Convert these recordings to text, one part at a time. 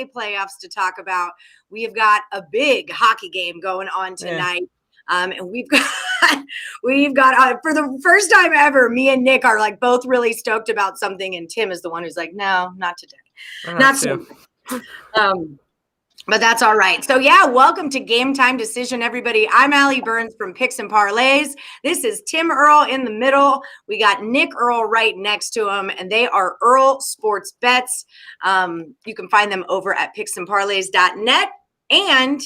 playoffs to talk about. We have got a big hockey game going on tonight. And we've got for the first time ever, me and Nick are like both really stoked about something. And Tim is the one who's like, no, not today. Not so. But that's all right. So yeah, welcome to Game Time Decision, everybody. I'm Allie Burns from Picks and Parlays. This is Tim Earle in the middle. We got Nick Earle right next to him, and they are Earle Sports Bets. You can find them over at picksandparlays.net, and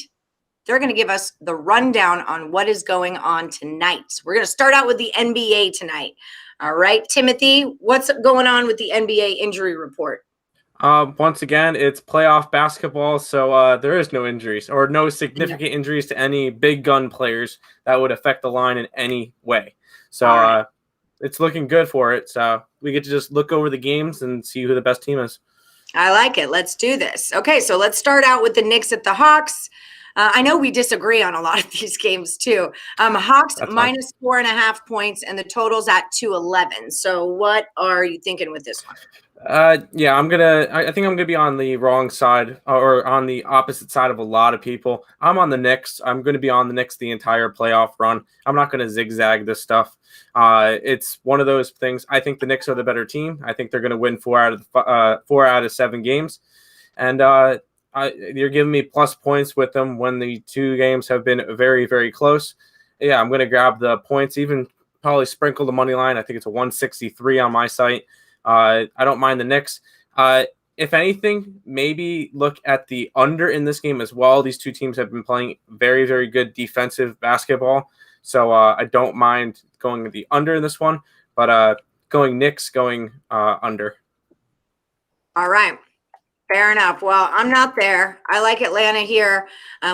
they're going to give us the rundown on what is going on tonight. We're going to start out with the NBA tonight. All right, Timothy, what's going on with the NBA injury report? Once again, it's playoff basketball, so there is no injuries or no significant injuries to any big gun players that would affect the line in any way. So it's looking good for it. So we get to just look over the games and see who the best team is. I like it. Let's do this. Okay, so let's start out with the Knicks at the Hawks. I know we disagree on a lot of these games too. Hawks minus 4.5 points, and the total's at 211. So what are you thinking with this one? I think I'm gonna be on the wrong side or on the opposite side of a lot of people. I'm on the Knicks. I'm gonna be on the Knicks the entire playoff run. I'm not gonna zigzag this stuff. It's one of those things. I think the Knicks are the better team. I think they're gonna win 4 out of 7 games, and you're giving me plus points with them when the 2 games have been very, very close. Yeah, I'm gonna grab the points. Even probably sprinkle the money line. I think it's a 163 on my site. I don't mind the Knicks. If anything, maybe look at the under in this game as well. These two teams have been playing very, very good defensive basketball. So I don't mind going with the under in this one, but going Knicks, going under. All right. Fair enough. Well, I'm not there. I like Atlanta here.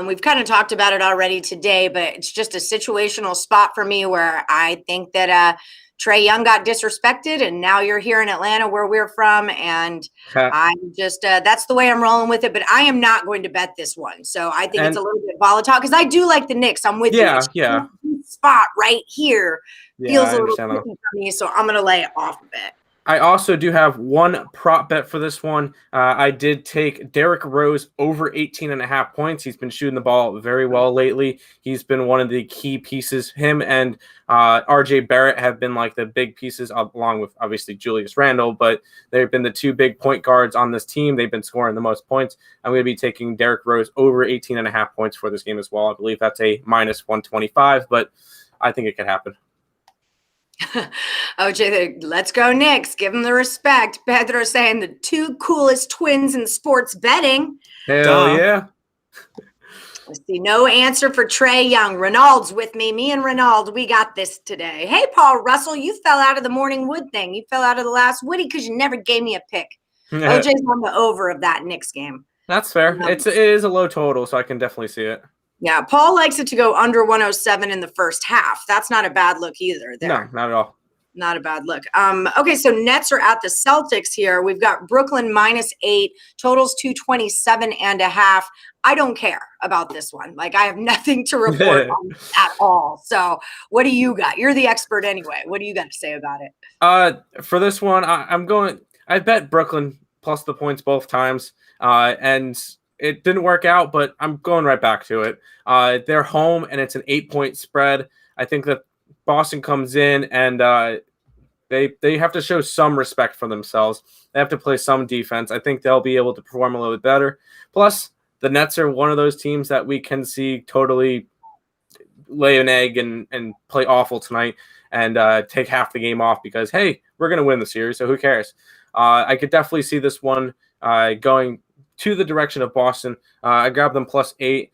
We've kind of talked about it already today, but it's just a situational spot for me where I think that Trae Young got disrespected, and now you're here in Atlanta where we're from, and I'm just that's the way I'm rolling with it, but I am not going to bet this one. So I think it's a little bit volatile because I do like the Knicks. I'm with you. Yeah. Spot right here feels a little tricky for me, so I'm going to lay it off a bit. I also do have one prop bet for this one. I did take Derrick Rose over 18.5 points. He's been shooting the ball very well lately. He's been one of the key pieces. Him and RJ Barrett have been like the big pieces, along with obviously Julius Randle, but they've been the 2 big point guards on this team. They've been scoring the most points. I'm going to be taking Derrick Rose over 18.5 points for this game as well. I believe that's a minus 125, but I think it could happen. OJ, let's go Knicks. Give them the respect. Pedro saying the 2 coolest twins in sports betting. Hell yeah. Let's see. No answer for Trae Young. Ronald's with me. Me and Ronald, we got this today. Hey, Paul Russell, you fell out of the morning wood thing. You fell out of the last Woody because you never gave me a pick. OJ's on the over of that Knicks game. That's fair. It is a low total, so I can definitely see it. Yeah, Paul likes it to go under 107 in the first half. That's not a bad look either there. No, not at all. Not a bad look. Okay, so Nets are at the Celtics here. We've got Brooklyn minus 8, totals 227.5. I don't care about this one. Like, I have nothing to report on at all. So what do you got? You're the expert anyway. What do you got to say about it? For this one, I bet Brooklyn plus the points both times. And it didn't work out, but I'm going right back to it. They're home, and it's an 8-point spread. I think that Boston comes in, and they have to show some respect for themselves. They have to play some defense. I think they'll be able to perform a little bit better. Plus, the Nets are one of those teams that we can see totally lay an egg and play awful tonight and take half the game off because, hey, we're going to win the series, so who cares? I could definitely see this one going to the direction of Boston. I grabbed them plus 8.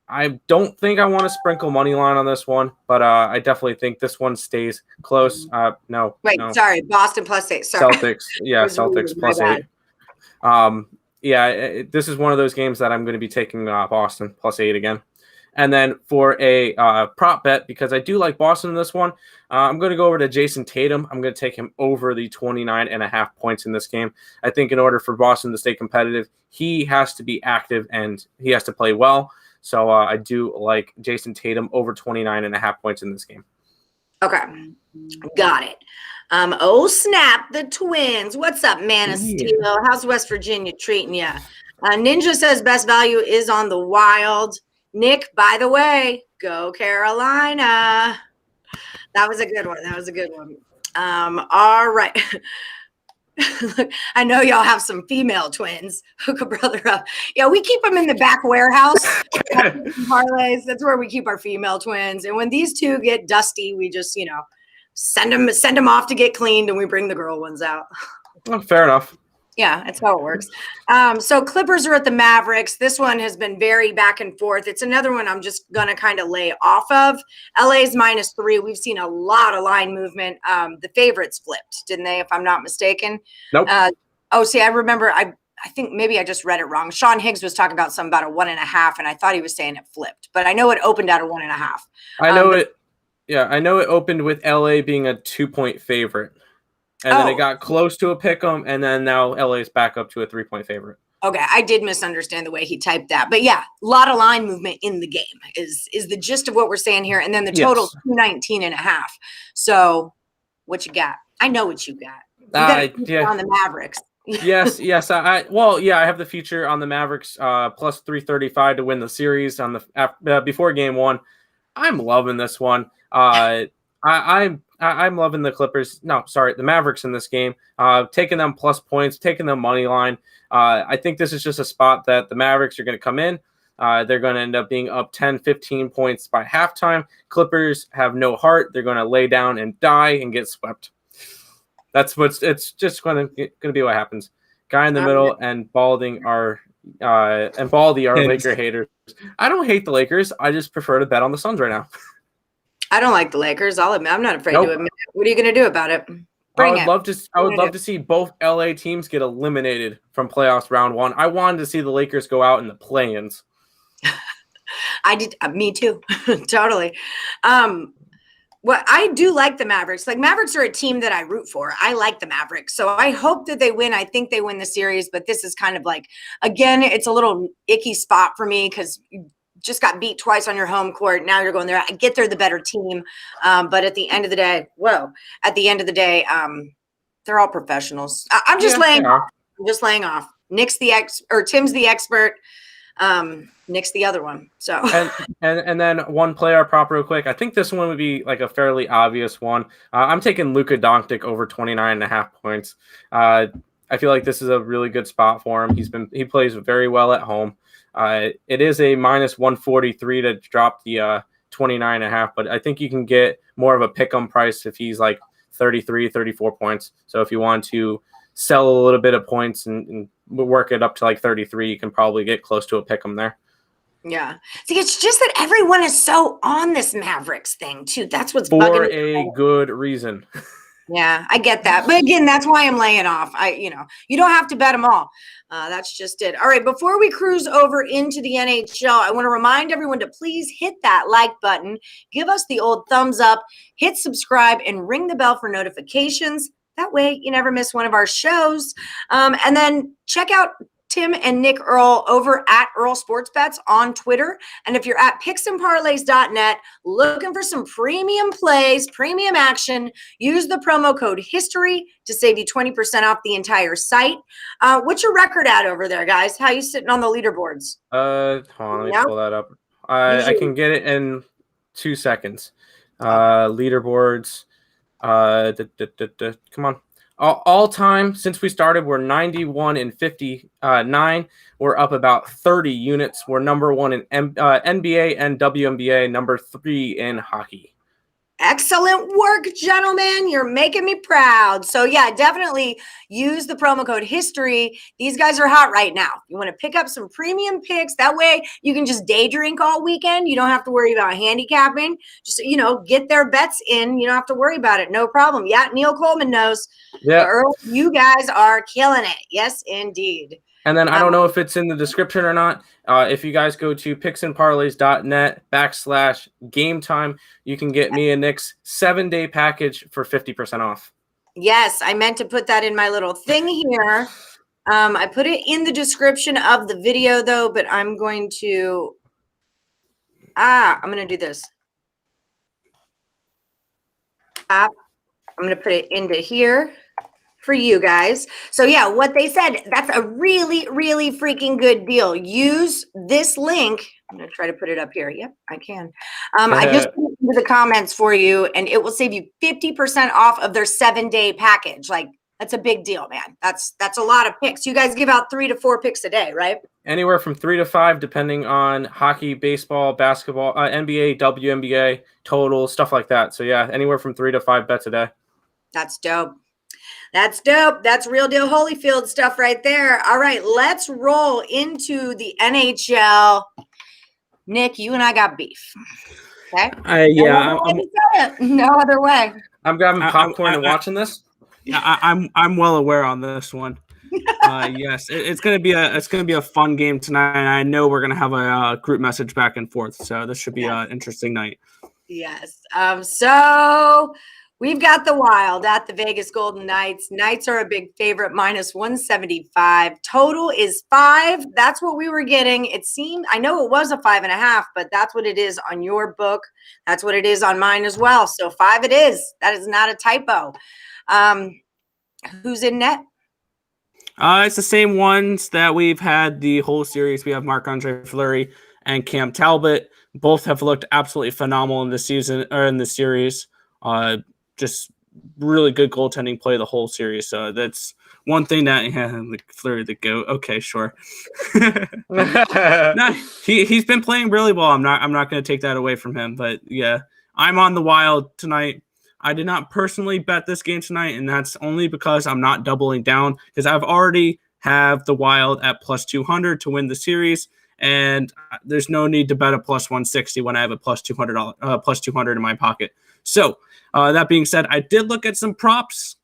I don't think I want to sprinkle money line on this one, but I definitely think this one stays close. No. Sorry, Boston plus 8. Sorry. Celtics, yeah, Celtics plus 8. This is one of those games that I'm going to be taking Boston plus 8 again. And then for a prop bet, because I do like Boston in this one, I'm going to go over to Jason Tatum. I'm going to take him over the 29.5 points in this game. I think in order for Boston to stay competitive, he has to be active and he has to play well. So I do like Jason Tatum over 29.5 points in this game. Okay, got it. Oh, snap, the Twins. What's up, Man of Steel? How's West Virginia treating you? Ninja says best value is on the Wild. Nick, by the way, go Carolina. That was a good one. All right. Look, I know y'all have some female twins. Hook a brother up. Yeah, we keep them in the back warehouse. Parlays. That's where we keep our female twins. And when these two get dusty, we just, send them off to get cleaned, and we bring the girl ones out. Well, fair enough. Yeah, that's how it works. So Clippers are at the Mavericks. This one has been very back and forth. It's another one I'm just going to kind of lay off of. LA's -3. We've seen a lot of line movement. The favorites flipped, didn't they, if I'm not mistaken? Nope. See, I remember, I think maybe I just read it wrong. Sean Higgs was talking about something about a 1.5, and I thought he was saying it flipped. But I know it opened at a 1.5. I know it. Yeah, I know it opened with LA being a 2-point favorite. And then it got close to a pick'em, and then now LA's back up to a 3-point favorite. Okay, I did misunderstand the way he typed that. But yeah, a lot of line movement in the game is the gist of what we're saying here. And then the total 219.5. So what you got? I know what you got. You got on the Mavericks. yes. I have the future on the Mavericks plus 335 to win the series on the before game one. I'm loving this one. I'm loving the Clippers. No, sorry, the Mavericks in this game. Taking them plus points, taking them money line. I think this is just a spot that the Mavericks are going to come in. They're going to end up being up 10, 15 points by halftime. Clippers have no heart. They're going to lay down and die and get swept. It's just going to be what happens. Guy in the middle and Baldy are Laker haters. I don't hate the Lakers. I just prefer to bet on the Suns right now. I don't like the Lakers. I'll admit, I'm not afraid to admit it. What are you going to do about it? I would love to see both LA teams get eliminated from playoffs round one. I wanted to see the Lakers go out in the play-ins. I did. Me too. Totally. Well, I do like the Mavericks. Like, Mavericks are a team that I root for. I like the Mavericks. So I hope that they win. I think they win the series, but this is kind of like, again, it's a little icky spot for me because just got beat twice on your home court. Now you're going there. I get they're the better team. But at the end of the day, they're all professionals. I'm just laying off. I'm just laying off. Tim's the expert. Nick's the other one. So and then one player prop real quick. I think this one would be like a fairly obvious one. I'm taking Luka Doncic over 29.5 points. I feel like this is a really good spot for him. He plays very well at home. It is a -143 to drop the 29.5, but I think you can get more of a pick-em price if he's like 33, 34 points. So if you want to sell a little bit of points and work it up to like 33, you can probably get close to a pick-em there. Yeah. See, it's just that everyone is so on this Mavericks thing too. That's what's for bugging a good reason. Yeah, I get that. But again, that's why I'm laying off. You don't have to bet them all. That's just it. All right, before we cruise over into the NHL, I want to remind everyone to please hit that like button, give us the old thumbs up, hit subscribe, and ring the bell for notifications. That way you never miss one of our shows. And then check out Tim and Nick Earle over at Earle Sports Bets on Twitter. And if you're at picksandparlays.net looking for some premium plays, premium action, use the promo code HISTORY to save you 20% off the entire site. What's your record at over there, guys? How you sitting on the leaderboards? Hold on, let me pull that up. I can get it in 2 seconds. Leaderboards. Come on. All time since we started, we're 91 and 59. We're up about 30 units. We're number one in NBA and WNBA, number 3 in hockey. Excellent work, gentlemen. You're making me proud. So yeah, definitely use the promo code HISTORY. These guys are hot right now. You want to pick up some premium picks. That way you can just day drink all weekend. You don't have to worry about handicapping. Just, get their bets in. You don't have to worry about it. No problem. Yeah, Neil Coleman knows. Yeah, Earle, you guys are killing it. Yes, indeed. And then I don't know if it's in the description or not. If you guys go to picksandparlays.net/game time, you can get me and Nick's 7-day package for 50% off. Yes, I meant to put that in my little thing here. I put it in the description of the video though, but I'm going to do this. I'm going to put it into here. for you guys. So yeah, what they said, that's a really, really freaking good deal. Use this link. I'm going to try to put it up here. Yep, I can. I just put it into the comments for you, and it will save you 50% off of their 7-day package. Like, that's a big deal, man. That's a lot of picks. You guys give out 3 to 4 picks a day, right? Anywhere from 3 to 5, depending on hockey, baseball, basketball, NBA, WNBA, total, stuff like that. So yeah, anywhere from 3 to 5 bets a day. That's dope. That's dope. That's real deal Holyfield stuff right there. All right, let's roll into the NHL. Nick, you and I got beef. Okay? Yeah. No other way. I'm grabbing popcorn and watching this. Yeah, I'm well aware on this one. Yes, it's gonna be a fun game tonight. And I know we're gonna have a group message back and forth, so this should be an interesting night. Yes. So we've got the Wild at the Vegas Golden Knights. Knights are a big favorite, -175. Total is 5. That's what we were getting. It seemed, I know it was a 5.5, but that's what it is on your book. That's what it is on mine as well. So 5 it is. That is not a typo. Who's in net? It's the same ones that we've had the whole series. We have Marc-Andre Fleury and Cam Talbot. Both have looked absolutely phenomenal in this season or in the series. Just really good goaltending play the whole series. So that's one thing that Fleury the GOAT. Okay, sure. No, he's been playing really well. I'm not going to take that away from him. But yeah, I'm on the Wild tonight. I did not personally bet this game tonight, and that's only because I'm not doubling down because I've already have the Wild at +200 to win the series, and there's no need to bet a +160 when I have a +200 in my pocket. So that being said, I did look at some props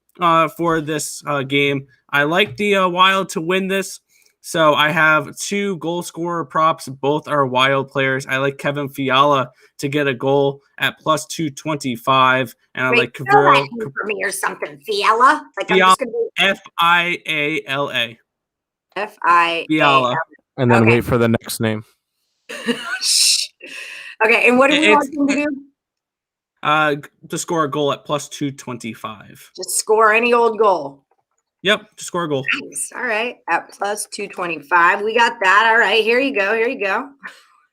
for this game. I like the Wild to win this. So I have 2 goal scorer props. Both are Wild players. I like Kevin Fiala to get a goal at +225, and I like Kaviro for me or something. Fiala, like Fiala, I'm just gonna Fiala. Fiala, and then wait for the next name. Okay, and what do we want him to do? To score a goal at +225. Just score any old goal. Yep, to score a goal. Nice. All right, at +225. We got that. All right, here you go.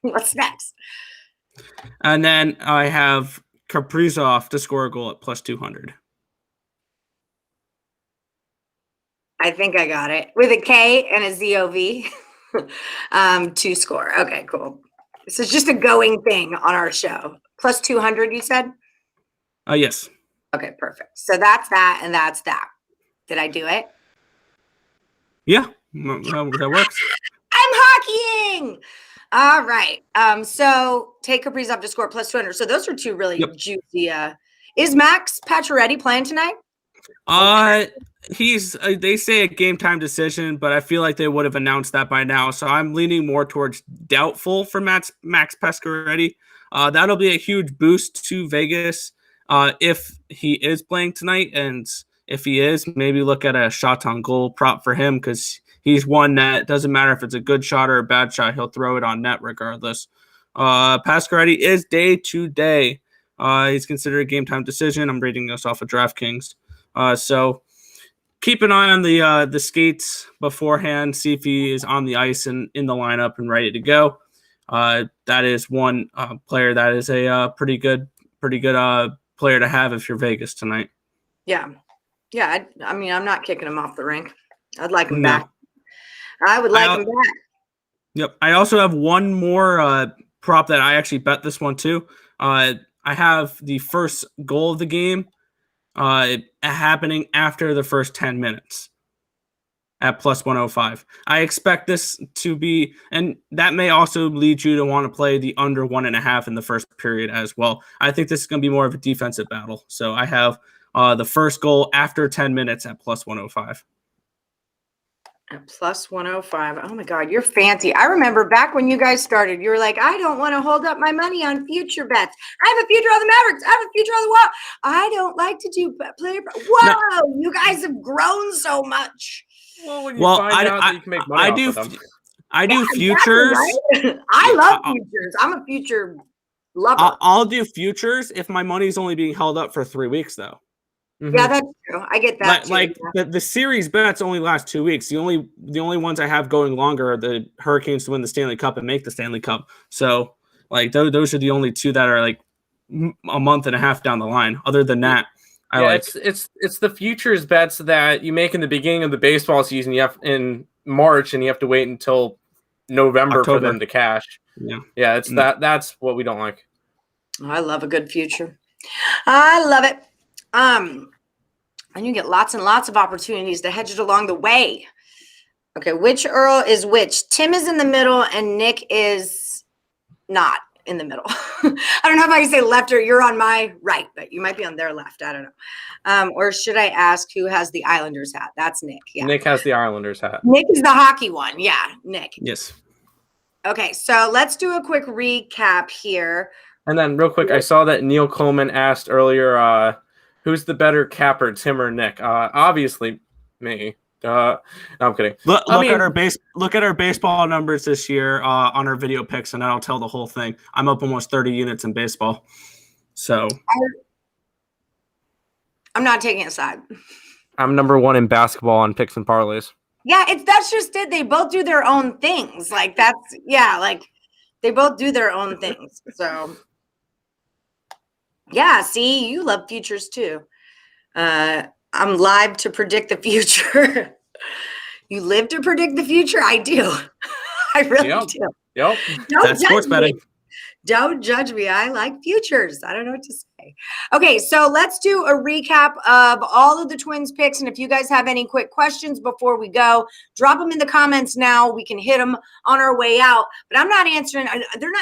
What's next? And then I have Kaprizov to score a goal at +200. I think I got it. With a K and a ZOV. To score. Okay, cool. This is just a going thing on our show. +200, you said? Yes. Okay, perfect. So that's that and that's that. Did I do it? Yeah, that works. I'm hockeying. All right. So take Kaprizov to score +200. So those are 2 really juicy. Is Max Pacioretty playing tonight? He's they say a game time decision, but I feel like they would have announced that by now. So I'm leaning more towards doubtful for Max Pacioretty. That'll be a huge boost to Vegas if he is playing tonight, and if he is, maybe look at a shot on goal prop for him because he's one that doesn't matter if it's a good shot or a bad shot, he'll throw it on net regardless. Pacioretty is day to day. He's considered a game time decision. I'm reading this off of DraftKings. So keep an eye on the skates beforehand. See if he is on the ice and in the lineup and ready to go. That is one player that is a pretty good player to have if you're Vegas tonight. Yeah. I mean, I'm not kicking him off the rink. I'd like him back. I would like him back. Yep. I also have one more prop that I actually bet this one too. I have the first goal of the game happening after the first 10 minutes at +105. I expect this to be, and that may also lead you to want to play the under 1.5 in the first period as well. I think this is going to be more of a defensive battle. So I have the first goal after 10 minutes at +105. At +105. Oh my God, you're fancy. I remember back when you guys started, you were like, I don't want to hold up my money on future bets. I have a future on the Mavericks. I have a future on the Wild. I don't like to do player. Whoa, you guys have grown so much. Well, when you find out that you can make money off of them. I do futures. Exactly, right? I love futures. I'm a future lover. I'll do futures if my money's only being held up for 3 weeks, though. Yeah, that's true. I get that Like, too. the series bets only last 2 weeks. The only ones I have going longer are the Hurricanes to win the Stanley Cup and make the Stanley Cup. So like those are the only two that are like a month and a half down the line. Other than that, it's the futures bets that you make in the beginning of the baseball season. You have in March, and you have to wait until November October for them to cash. Yeah, it's that's what we don't like. I love a good future. I love it. And you get lots and lots of opportunities to hedge it along the way. Okay, which Earle is which? Tim is in the middle and Nick is not in the middle. I don't know if I can say left or you're on my right, but you might be on their left. I don't know. Or should I ask who has the Islanders hat? That's Nick. Yeah. Nick has the Islanders hat. Nick is the hockey one. Yeah, Nick. Yes. Okay, so let's do a quick recap here. And then real quick, I saw that Neil Coleman asked earlier, who's the better capper, Tim or Nick? Obviously, me. No, I'm kidding. Look at our baseball numbers this year on our video picks, and I'll tell the whole thing. I'm up almost 30 units in baseball. So I'm not taking a side. I'm number 1 in basketball on picks and parlays. Yeah, that's just it. They both do their own things. Like they both do their own things. So yeah, see, you love futures too. I'm live to predict the future. You live to predict the future? I do. I really do. Yep. That's sports betting. Don't judge me. I like futures. I don't know what to say. Okay, so let's do a recap of all of the Twins picks. And if you guys have any quick questions before we go, drop them in the comments now. We can hit them on our way out. But they're not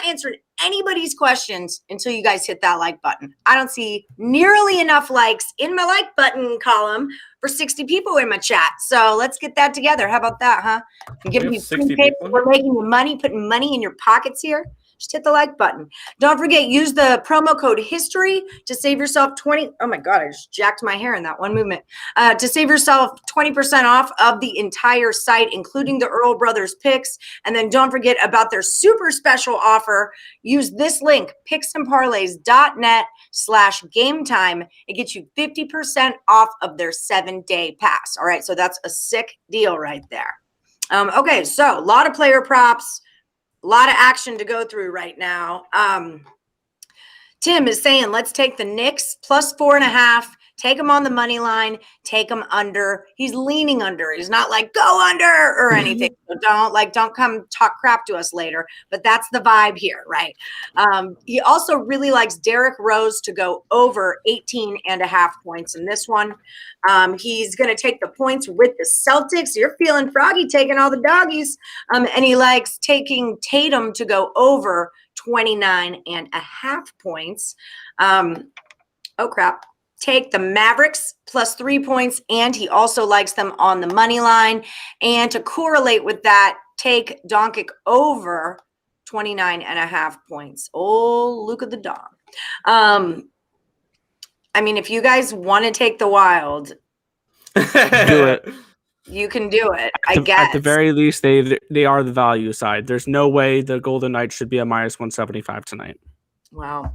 answering anybody's questions until you guys hit that like button. I don't see nearly enough likes in my like button column for 60 people in my chat. So let's get that together. How about that, huh? I'm giving you 60 people. We're making you money, putting money in your pockets here. Just hit the like button. Don't forget, use the promo code HISTORY to save yourself 20. Oh my God, I just jacked my hair in that one movement. To save yourself 20% off of the entire site, including the Earle Brothers picks. And then don't forget about their super special offer. Use this link, picksandparlays.net/gametime. It gets you 50% off of their 7-day pass. All right, so that's a sick deal right there. Okay, so a lot of player props. A lot of action to go through right now. Tim is saying, let's take the Knicks plus 4.5. Take them on the money line. Take them under. He's leaning under. He's not like go under or anything. So don't come talk crap to us later. But that's the vibe here, right? He also really likes Derrick Rose to go over 18.5 points in this one. He's going to take the points with the Celtics. You're feeling froggy taking all the doggies. And he likes taking Tatum to go over 29.5 points. Oh, crap. Take the Mavericks plus 3 points, and he also likes them on the money line. And to correlate with that, take Doncic over 29.5 points. Oh, look at the dog. I mean, if you guys want to take the Wild, do it. You can do it, I guess. At the very least, they are the value side. There's no way the Golden Knights should be a minus 175 tonight. Wow.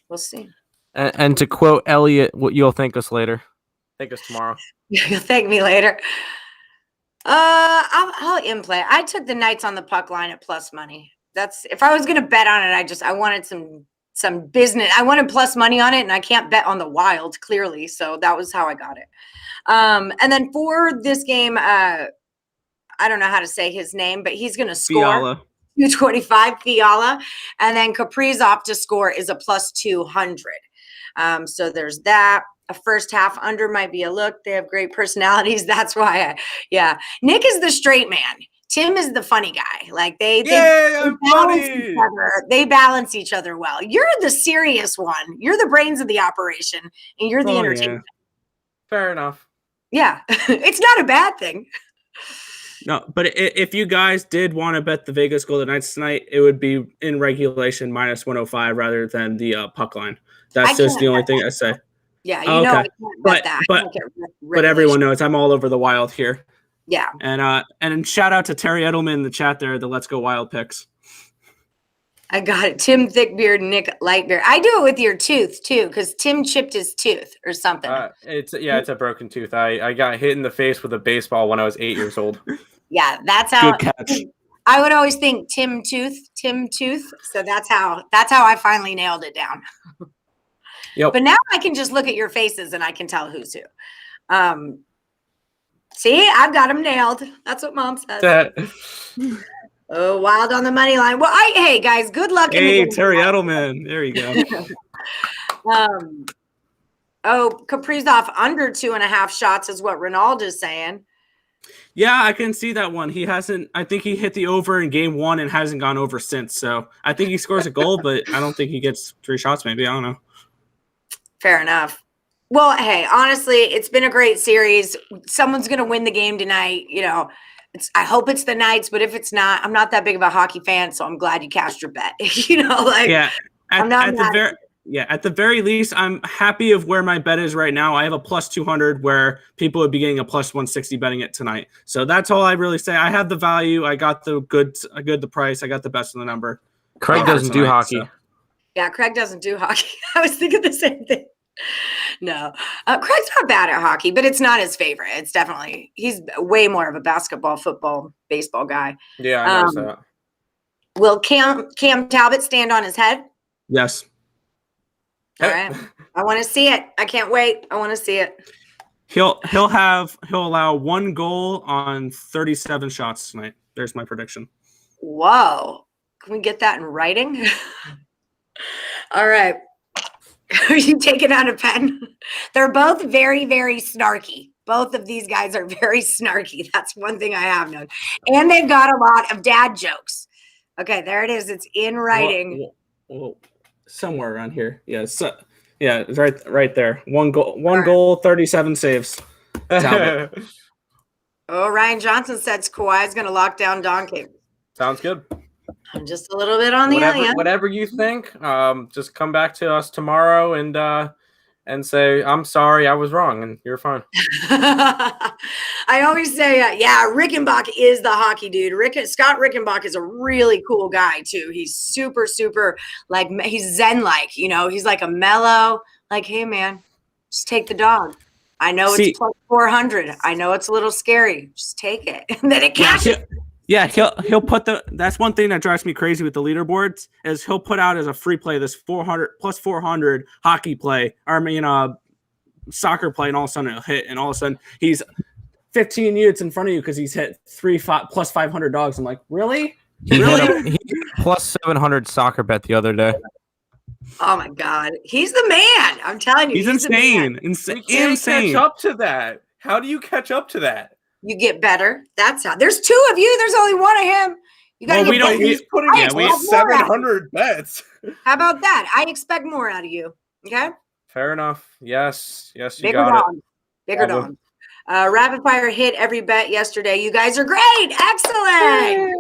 We'll see. And to quote Elliot, what you'll thank us later. Thank us tomorrow. You'll thank me later. I'll in play. I took the Knights on the puck line at plus money. That's if I was going to bet on it. I wanted some business. I wanted plus money on it, and I can't bet on the Wild clearly. So that was how I got it. And then for this game, I don't know how to say his name, but he's going to score. Fiala. 225 Fiala, and then Kaprizov to score is a plus 200. So there's that. A first half under might be a look. They have great personalities. That's why Nick is the straight man. Tim is the funny guy. Like they balance each other. They balance each other well. You're the serious one. You're the brains of the operation, and you're the entertainment. Yeah. Fair enough. Yeah, it's not a bad thing. No, but if you guys did want to bet the Vegas Golden Knights tonight, it would be in regulation minus 105 rather than the puck line. That's just the only thing I say. Yeah, you know, I can't bet that. But everyone knows I'm all over the Wild here. Yeah. And shout out to Terry Edelman in the chat there, the Let's Go Wild picks. I got it. Tim Thickbeard, Nick Lightbeard. I do it with your tooth too, because Tim chipped his tooth or something. It's a broken tooth. I got hit in the face with a baseball when I was 8 years old. Yeah, that's how. Good catch. I would always think Tim Tooth. So that's how I finally nailed it down. Yep. But now I can just look at your faces and I can tell who's who. See, I've got them nailed. That's what Mom says. Oh, Wild on the money line. Well, hey guys, good luck. Hey, Terry Edelman. There you go. Kaprizov under 2.5 shots is what Ronaldo's saying. Yeah, I can see that one. He hasn't. I think he hit the over in game 1 and hasn't gone over since. So I think he scores a goal, but I don't think he gets 3 shots. Maybe, I don't know. Fair enough. Well, hey, honestly, it's been a great series. Someone's going to win the game tonight. I hope it's the Knights, but if it's not, I'm not that big of a hockey fan, so I'm glad you cashed your bet. Yeah. At At the very least, I'm happy of where my bet is right now. I have a plus 200 where people would be getting a plus 160 betting it tonight. So that's all I really say. I have the value. I got the the price. I got the best of the number. Craig doesn't do hockey. So. Yeah, Craig doesn't do hockey. I was thinking the same thing. No, Craig's not bad at hockey, but it's not his favorite. It's definitely, he's way more of a basketball, football, baseball guy. Yeah, I know that. Will Cam Talbot stand on his head? Yes. All right. I want to see it. I can't wait. I want to see it. He'll allow 1 goal on 37 shots tonight. There's my prediction. Whoa. Can we get that in writing? All right. Are you taking out a pen? They're both very, very snarky. Both of these guys are very snarky. That's one thing I have known. And they've got a lot of dad jokes. Okay, there it is. It's in writing. Well, somewhere around here. Yeah, it's right there. 1 goal, 37 saves. Oh, Ryan Johnson said Kawhi's going to lock down Doncic. Sounds good. I'm just a little bit on the whatever you think. Just come back to us tomorrow and say, I'm sorry, I was wrong, and you're fine. I always say, Rickenbach is the hockey dude. Scott Rickenbach is a really cool guy too. He's super, super he's Zen-like, he's like a mellow, hey man, just take the dog. I know it's plus 400. I know it's a little scary. Just take it. And then it cashes. Yeah, he'll put that's one thing that drives me crazy with the leaderboards is he'll put out as a free play this 400 plus 400 hockey play, soccer play, and all of a sudden it'll hit, and all of a sudden he's 15 units in front of you because he's hit 3 plus 500 dogs. I'm like, really? He hit plus 700 soccer bet the other day. Oh my God, he's the man! I'm telling you, he's insane. Insane. Catch up to that. How do you catch up to that? You get better. That's how. There's 2 of you. There's only 1 of him. You got to get better. He's putting in 700 bets. How about that? I expect more out of you. Okay. Fair enough. Yes. You Bigger got dog. Bigger dog. Rapid fire hit every bet yesterday. You guys are great. Excellent.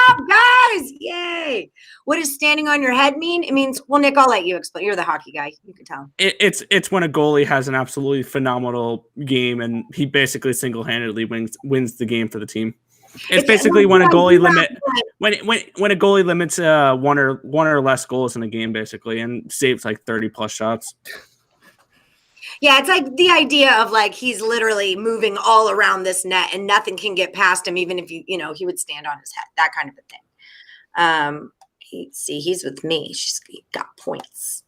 Top guys. Yay. What does standing on your head mean? It means, well, Nick, I'll let you explain. You're the hockey guy. You can tell. It's when a goalie has an absolutely phenomenal game and he basically single-handedly wins the game for the team. It's basically when a goalie when a goalie limits one or less goals in a game, basically, and saves 30 plus shots. Yeah, it's like the idea of he's literally moving all around this net and nothing can get past him, even if he would stand on his head, that kind of a thing. He's with me. She's got points.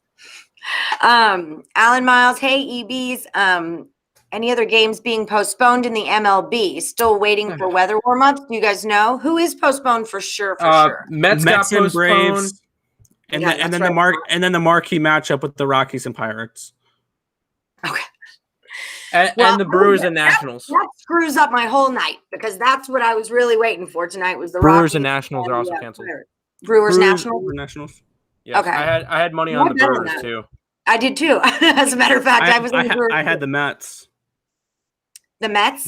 Alan Miles, hey EBs. Any other games being postponed in the MLB? Still waiting for weather warm-ups. Do you guys know who is postponed for sure? Mets got and postponed. Braves, and then the marquee matchup with the Rockies and Pirates. Okay. And the Brewers and Nationals. That screws up my whole night because that's what I was really waiting for tonight was the Brewers Rockies and Nationals are also canceled. Brewers Nationals. Yes, okay. I had money on the Brewers too. I did too. As a matter of fact, I had the Mets. The Mets?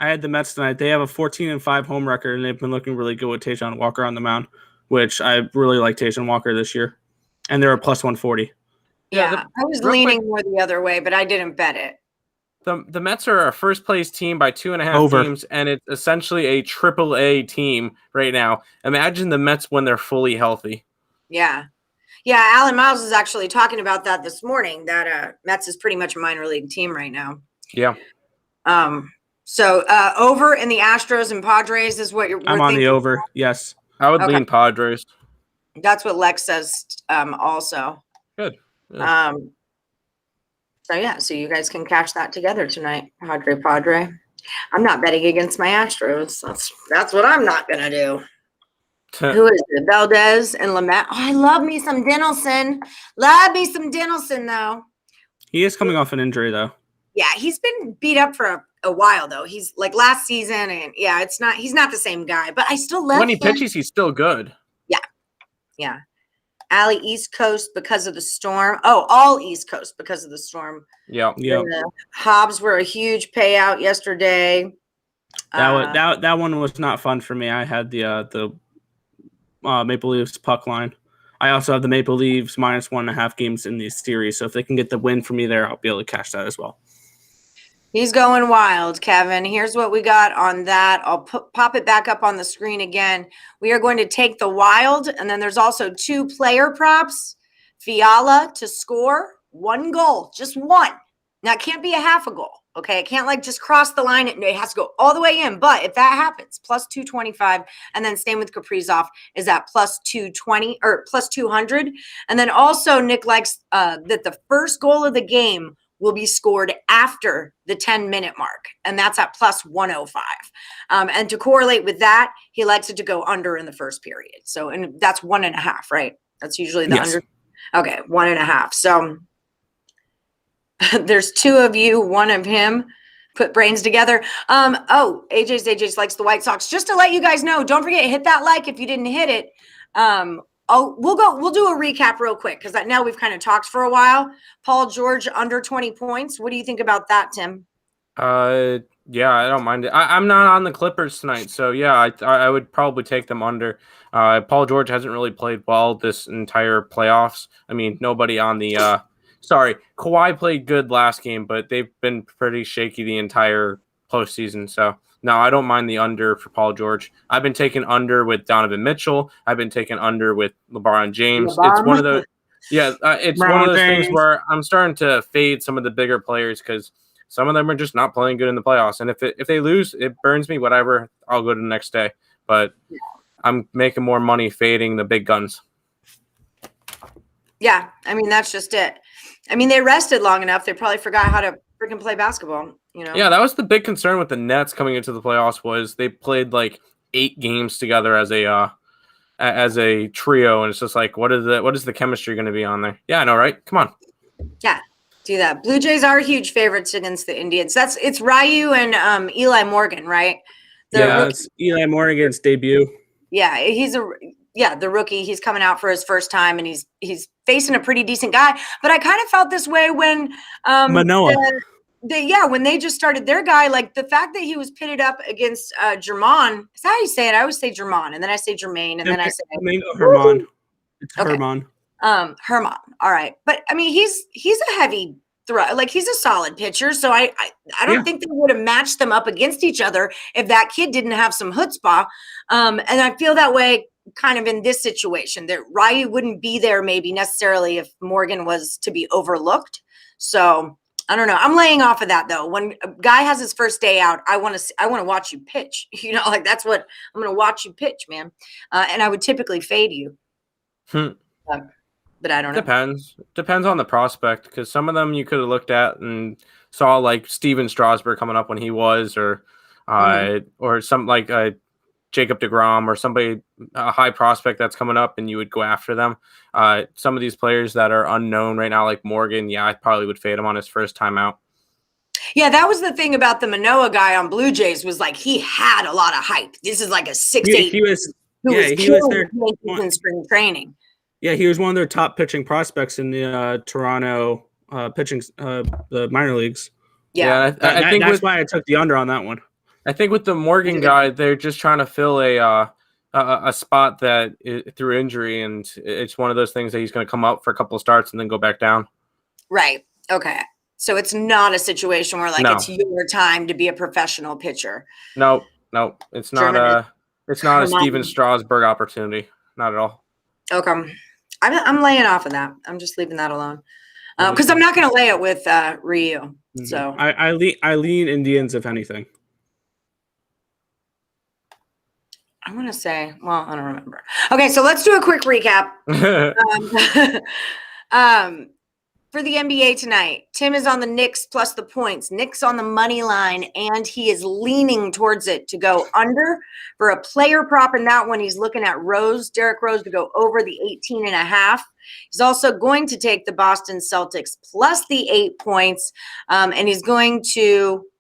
I had the Mets tonight. They have a 14-5 home record, and they've been looking really good with Tajon Walker on the mound, which I really like Tajon Walker this year. And they're a plus 140. Yeah, I was leaning more the other way, but I didn't bet it. The Mets are a first-place team by 2.5 teams, and it's essentially a AAA team right now. Imagine the Mets when they're fully healthy. Yeah. Yeah, Alan Miles is actually talking about that this morning, that Mets is pretty much a minor league team right now. Yeah. So over in the Astros and Padres is what I'm on the over. Yes. I would lean Padres. That's what Lex says also. Good. So you guys can cash that together tonight, Padre. I'm not betting against my Astros. That's what I'm not gonna do. Who is it? Valdez and Lamet. Oh, I love me some Dinelson. Love me some Dinelson, though. He is coming off an injury, though. Yeah, he's been beat up for a while, though. He's like last season, and yeah, he's not the same guy, but I still love him. When he pitches, he's still good. Yeah. Alley East Coast because of the storm. Oh, all East Coast because of the storm. Yeah. The Hobbs were a huge payout yesterday. That one was not fun for me. I had the Maple Leafs puck line. I also have the Maple Leafs minus 1.5 games in this series. So if they can get the win for me there, I'll be able to cash that as well. He's going wild, Kevin. Here's what we got on that. I'll pop it back up on the screen again. We are going to take the Wild, and then there's also 2 player props. Fiala to score 1 goal, just 1. Now, it can't be a half a goal, okay? It can't just cross the line. It has to go all the way in. But if that happens, plus 225, and then same with Kaprizov is at plus 220 or plus 200. And then also Nick likes that the first goal of the game will be scored after the 10-minute mark, and that's at plus 105. And to correlate with that, he likes it to go under in the first period. So, and that's 1.5, right? That's usually the under. Okay, 1.5. So there's 2 of you, 1 of him. Put brains together. AJ's likes the White Sox. Just to let you guys know, don't forget, hit that like if you didn't hit it. We'll do a recap real quick because now we've kind of talked for a while. Paul George under 20 points. What do you think about that, Tim? Yeah, I don't mind it. I'm not on the Clippers tonight, so yeah, I would probably take them under. Paul George hasn't really played well this entire playoffs. I mean, nobody on the Kawhi played good last game, but they've been pretty shaky the entire postseason. So no, I don't mind the under for Paul George. I've been taking under with Donovan Mitchell. I've been taking under with LeBron James. It's one of those. Yeah, it's one of those things where I'm starting to fade some of the bigger players because some of them are just not playing good in the playoffs. And if they lose, it burns me. Whatever, I'll go to the next day. But I'm making more money fading the big guns. Yeah, I mean that's just it. I mean they rested long enough. They probably forgot how to freaking play basketball. Yeah, that was the big concern with the Nets coming into the playoffs was they played 8 games together as a trio, and it's just what is the chemistry going to be on there? Yeah, I know, right? Come on. Yeah, do that. Blue Jays are huge favorites against the Indians. It's Ryu and Eli Morgan, right? It's Eli Morgan's debut. Yeah, the rookie. He's coming out for his first time, and he's facing a pretty decent guy. But I kind of felt this way when Manoah. When they just started their guy, the fact that he was pitted up against Jermon. Is that how you say it? I always say Jermon, and then I say Jermaine, and then I say Herman. It's okay. Herman. Herman. All right, but I mean, he's a heavy throw. He's a solid pitcher, so I don't think they would have matched them up against each other if that kid didn't have some chutzpah. And I feel that way kind of in this situation that Ryu wouldn't be there maybe necessarily if Morgan was to be overlooked. So. I don't know. I'm laying off of that though. When a guy has his first day out, I want to watch you pitch. That's what I'm going to watch you pitch, man. And I would typically fade you. But I don't know. Depends on the prospect because some of them you could have looked at and saw Steven Strasburg coming up when he was, or some Jacob deGrom or somebody, a high prospect that's coming up, and you would go after them. Some of these players that are unknown right now, like Morgan, I probably would fade him on his first time out. Yeah, that was the thing about the Manoah guy on Blue Jays was he had a lot of hype. This is a 6'8". He was there in spring training. Yeah, he was one of their top pitching prospects in the Toronto pitching the minor leagues. Yeah, I think that's why I took the under on that one. I think with the Morgan guy, they're just trying to fill a spot that through injury, and it's one of those things that he's going to come up for a couple of starts and then go back down. Right. Okay. So it's not a situation where it's your time to be a professional pitcher. No, it's not a Steven Strasburg opportunity. Not at all. Okay. I'm laying off of that. I'm just leaving that alone because I'm not going to lay it with Ryu. So I lean Indians if anything. I'm going to say, well, I don't remember. Okay, so let's do a quick recap. For the NBA tonight, Tim is on the Knicks plus the points. Knicks on the money line, and he is leaning towards it to go under. For a player prop in that one, he's looking at Derrick Rose to go over the 18.5. He's also going to take the Boston Celtics plus the 8 points, and he's going to –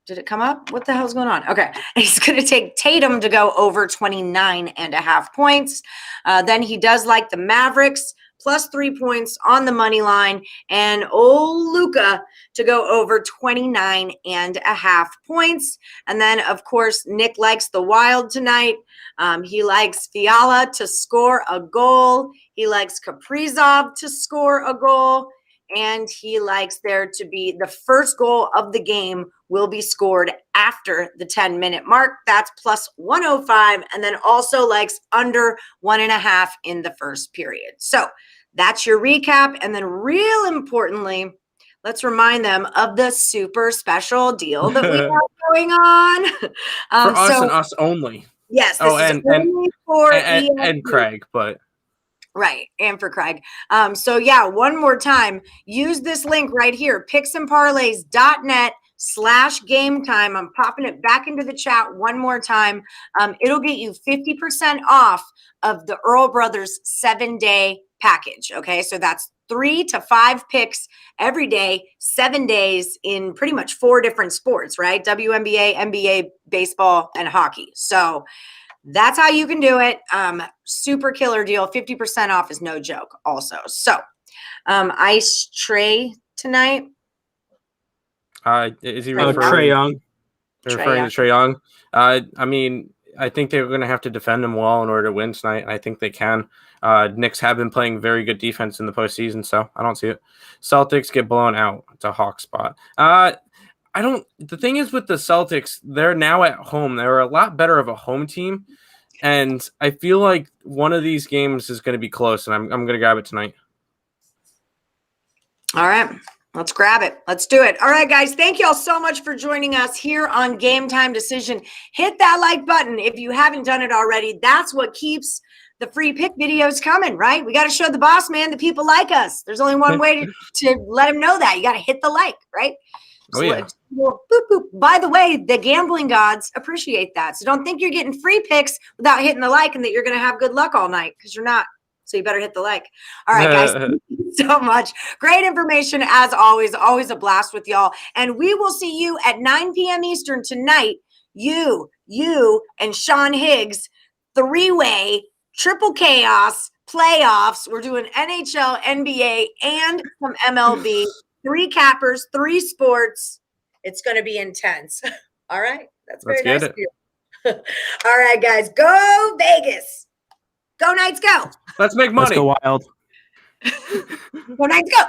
did it come up? What the hell's going on? Okay. He's going to take Tatum to go over 29.5 points. Then he does like the Mavericks plus 3 points on the money line, and Luka to go over 29.5 points. And then, of course, Nick likes the Wild tonight. He likes Fiala to score a goal. He likes Kaprizov to score a goal. And he likes there to be the first goal of the game will be scored after the 10-minute mark. That's plus 105. And then also likes under 1.5 in the first period. So that's your recap. And then real importantly, let's remind them of the super special deal that we have going on. For us and us only. Yes. This is only for and Craig, but. Right. And for Craig. So yeah, one more time, use this link right here, picksandparlays.net/game time. I'm popping it back into the chat one more time. It'll get you 50% off of the Earle Brothers 7-day package. Okay. So that's 3 to 5 picks every day, 7 days in pretty much 4 different sports, right? WNBA, NBA, baseball, and hockey. So that's how you can do it. Super killer deal. 50% off is no joke also. So Ice Trey tonight. Is he referring Trae Young? Referring to Trae Young. I mean, I think they're going to have to defend him well in order to win tonight. I think they can. Knicks have been playing very good defense in the postseason, so I don't see it. Celtics get blown out. It's a Hawk spot. The thing is with the Celtics, they're now at home. They're a lot better of a home team. And I feel like one of these games is going to be close, and I'm going to grab it tonight. All right. Let's grab it. Let's do it. All right, guys. Thank you all so much for joining us here on Game Time Decision. Hit that like button if you haven't done it already. That's what keeps the free pick videos coming, right? We got to show the boss man that people like us. There's only one way to let him know that. You got to hit the like, right? Oh, yeah. Boop, boop. By the way, the gambling gods appreciate that. So don't think you're getting free picks without hitting the like and that you're going to have good luck all night, because you're not. So you better hit the like. All right, guys, thank you so much. Great information as always. Always a blast with y'all. And we will see you at 9 p.m. Eastern tonight. You, and Sean Higgs, 3-way, triple chaos, playoffs. We're doing NHL, NBA, and some MLB. 3 cappers, 3 sports. It's going to be intense. All right. That's very nice of you. All right, guys. Go Vegas. Go Knights, go. Let's make money. Let's go Wild. Go Knights, go.